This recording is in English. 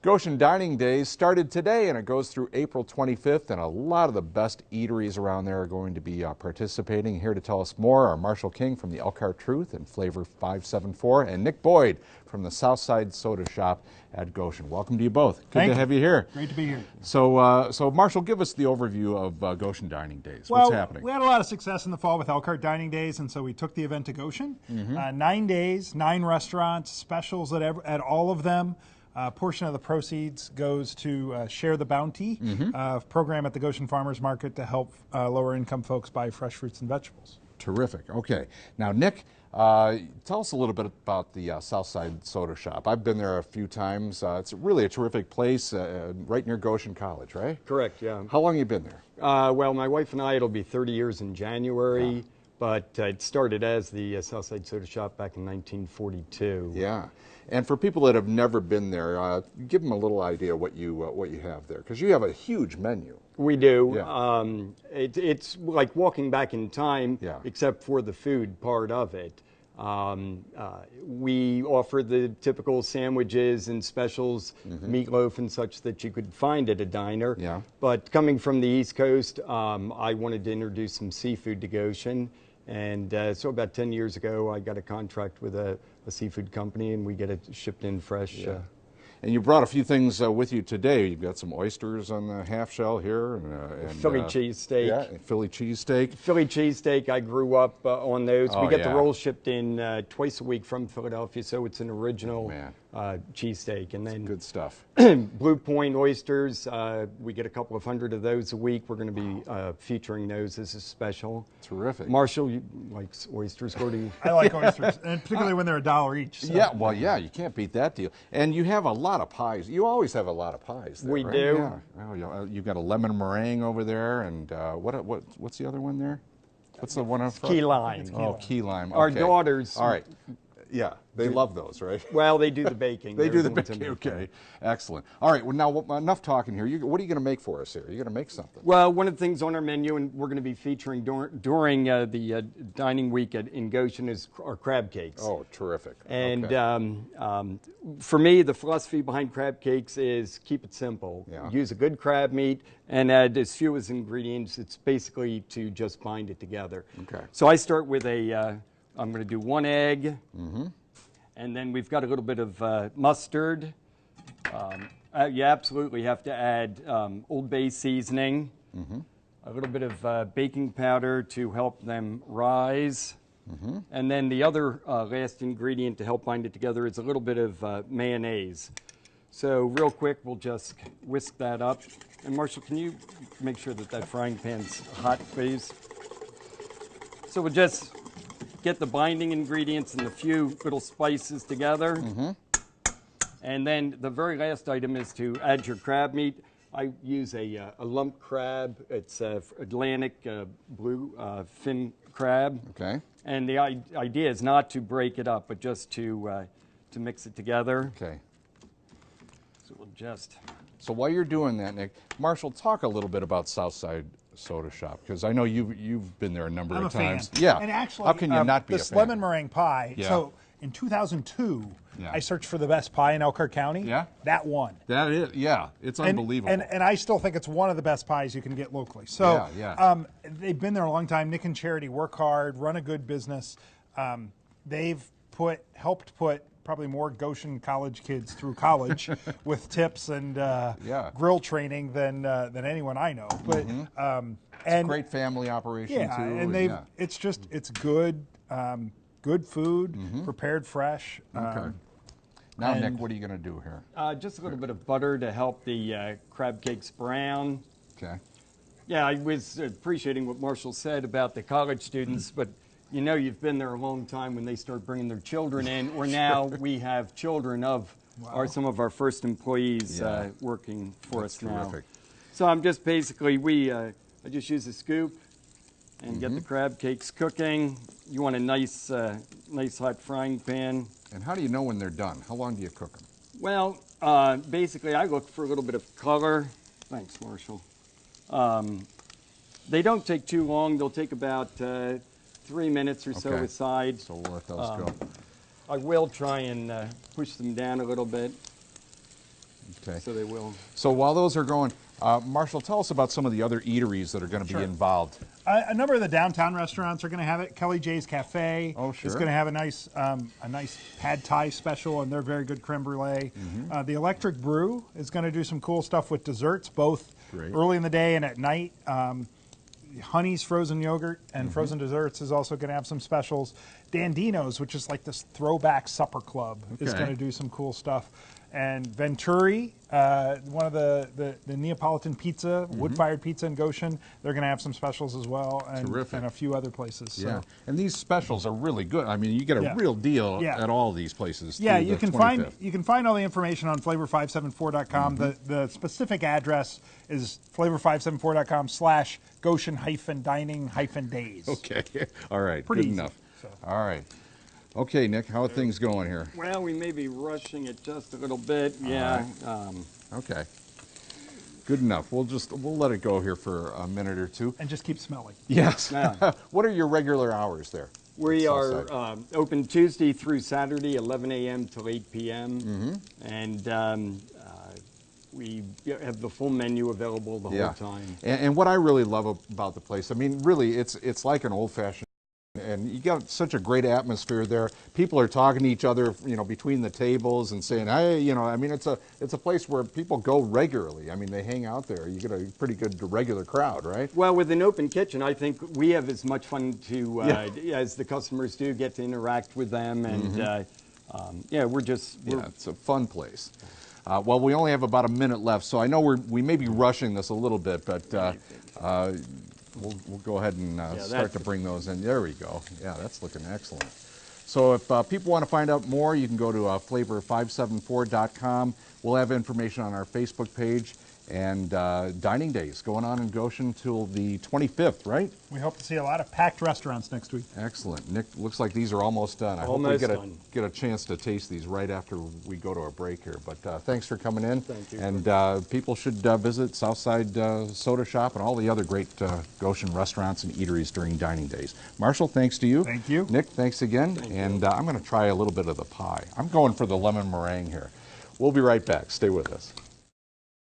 Goshen Dining Days started today and it goes through April 25th, and a lot of the best eateries around there are going to be participating. Here to tell us more are Marshall King from the Elkhart Truth and Flavor 574 and Nick Boyd from the Southside Soda Shop at Goshen. Welcome to you both. Good to have you here. Great to be here. So Marshall, give us the overview of Goshen Dining Days. What's happening? We had a lot of success in the fall with Elkhart Dining Days, and so we took the event to Goshen. 9 days, 9 restaurants, specials at all of them. A portion of the proceeds goes to Share the Bounty program at the Goshen Farmers Market to help lower income folks buy fresh fruits and vegetables. Terrific. Okay. Now, Nick, tell us a little bit about the Southside Soda Shop. I've been there a few times. It's really a terrific place right near Goshen College, right? Correct, yeah. How long have you been there? Well, my wife and I, it'll be 30 years in January, but it started as the Southside Soda Shop back in 1942. Yeah. And for people that have never been there, give them a little idea what you have there, because you have a huge menu. We do. Yeah. It's like walking back in time, Yeah. except for the food part of it. We offer the typical sandwiches and specials, meatloaf and such that you could find at a diner. Yeah. But coming from the East Coast, I wanted to introduce some seafood to Goshen. And so about 10 years ago, I got a contract with a seafood company, and we get it shipped in fresh. Yeah. And you brought a few things with you today. You've got some oysters on the half shell here. And Philly cheesesteak. Yeah, Philly cheesesteak. Philly cheesesteak, I grew up on those. Oh, we get yeah. the rolls shipped in twice a week from Philadelphia, so it's an original cheesesteak. And then Good stuff. Blue Point oysters, we get a couple of hundred of those a week. We're going to be featuring those as a special. Terrific. Marshall, you likes oysters, Gordy? I like oysters, and particularly when they're $1 each. So. Yeah, well, yeah, you can't beat that deal. And you have a lot of pies. You always have a lot of pies there, We right? do. Yeah. Well, you've got a lemon meringue over there, and what's the other one there? What's the one up front? Key lime. Oh, key lime. Our Okay. daughters. All right. Yeah, they love those, right? Well, they do the baking. They They're do the ones baking. in- Okay, excellent. All right, well, now enough talking here. What are you going to make for us here? You're going to make something. Well, one of the things on our menu, and we're going to be featuring during the dining week in Goshen, is our crab cakes. Oh, terrific. And okay. For me, the philosophy behind crab cakes is keep it simple. Yeah. Use a good crab meat and add as few as ingredients. It's basically to just bind it together. Okay. So I start with I'm going to do 1 egg. And then we've got a little bit of mustard. You absolutely have to add Old Bay seasoning, a little bit of baking powder to help them rise. And then the other last ingredient to help bind it together is a little bit of mayonnaise. So real quick, we'll just whisk that up. And Marshall, can you make sure that frying pan's hot, please? So we'll just get the binding ingredients and a few little spices together. And then the very last item is to add your crab meat. I use a lump crab. It's Atlantic blue fin crab. Okay. And the idea is not to break it up, but just to mix it together. Okay. So we'll just... So while you're doing that, Nick, Marshall, talk a little bit about Southside Soda Shop, because I know you've been there a number I'm of a fan. times. Yeah. And actually, how can you not be a this fan? lemon meringue pie. Yeah. So in 2002, Yeah. I searched for the best pie in Elkhart County. Yeah. That won. That is, yeah, it's unbelievable. And I still think it's one of the best pies you can get locally. So they've been there a long time. Nick and Charity work hard, run a good business. They've helped put probably more Goshen college kids through college with tips and grill training than anyone I know. But it's a great family operation too. And it's good good food, prepared fresh. Okay. Now, Nick, what are you going to do here? Just a little bit of butter to help the crab cakes brown. Okay. Yeah, I was appreciating what Marshall said about the college students, but you know you've been there a long time when they start bringing their children in, or now we have children of some of our first employees working for us now. Terrific. So I'm just basically, I just use a scoop and get the crab cakes cooking. You want a nice hot frying pan. And how do you know when they're done? How long do you cook them? Well, basically I look for a little bit of color. Thanks, Marshall. They don't take too long. They'll take about 3 minutes or so aside. So we'll let those go. I will try and push them down a little bit. Okay. So they will. So while those are going, Marshall, tell us about some of the other eateries that are going to be involved. A number of the downtown restaurants are going to have it. Kelly J's Cafe is going to have a nice pad thai special, and they're very good creme brulee. The Electric Brew is going to do some cool stuff with desserts, both early in the day and at night. Honey's frozen yogurt and frozen desserts is also going to have some specials. Dandino's, which is like this throwback supper club, is going to do some cool stuff. And Venturi, one of the Neapolitan pizza, wood-fired pizza in Goshen, they're going to have some specials as well, and a few other places. Yeah, so. and these specials are really good. I mean, you get a real deal at all these places. Yeah, you can find all the information on flavor574.com. The specific address is flavor574.com/Goshen-Dining-Days. Okay, all right, Pretty good easy. enough. So. All right. Okay, Nick, how are things going here? Well, we may be rushing it just a little bit. Yeah. Okay. Good enough. We'll let it go here for a minute or two. And just keep smelling. Yes. Yeah. What are your regular hours there? We are open Tuesday through Saturday, 11 a.m. till 8 p.m. And we have the full menu available the whole time. And what I really love about the place, I mean, really, it's like an old-fashioned. And you got such a great atmosphere there. People are talking to each other, between the tables and saying, "Hey, I mean, it's a place where people go regularly. I mean, they hang out there. You get a pretty good regular crowd, right?" Well, with an open kitchen, I think we have as much fun to as the customers do, get to interact with them, and it's a fun place. Well, we only have about a minute left, so I know we may be rushing this a little bit, but. We'll go ahead and start to bring those in. There we go. Yeah, that's looking excellent. So if people want to find out more, you can go to flavor574.com. We'll have information on our Facebook page. And Dining Days going on in Goshen till the 25th, right? We hope to see a lot of packed restaurants next week. Excellent. Nick, looks like these are almost done. I hope we get a chance to taste these right after we go to a break here. But thanks for coming in. Thank you. And people should visit Southside Soda Shop and all the other great Goshen restaurants and eateries during Dining Days. Marshall, thanks to you. Thank you. Nick, thanks again. And I'm going to try a little bit of the pie. I'm going for the lemon meringue here. We'll be right back. Stay with us.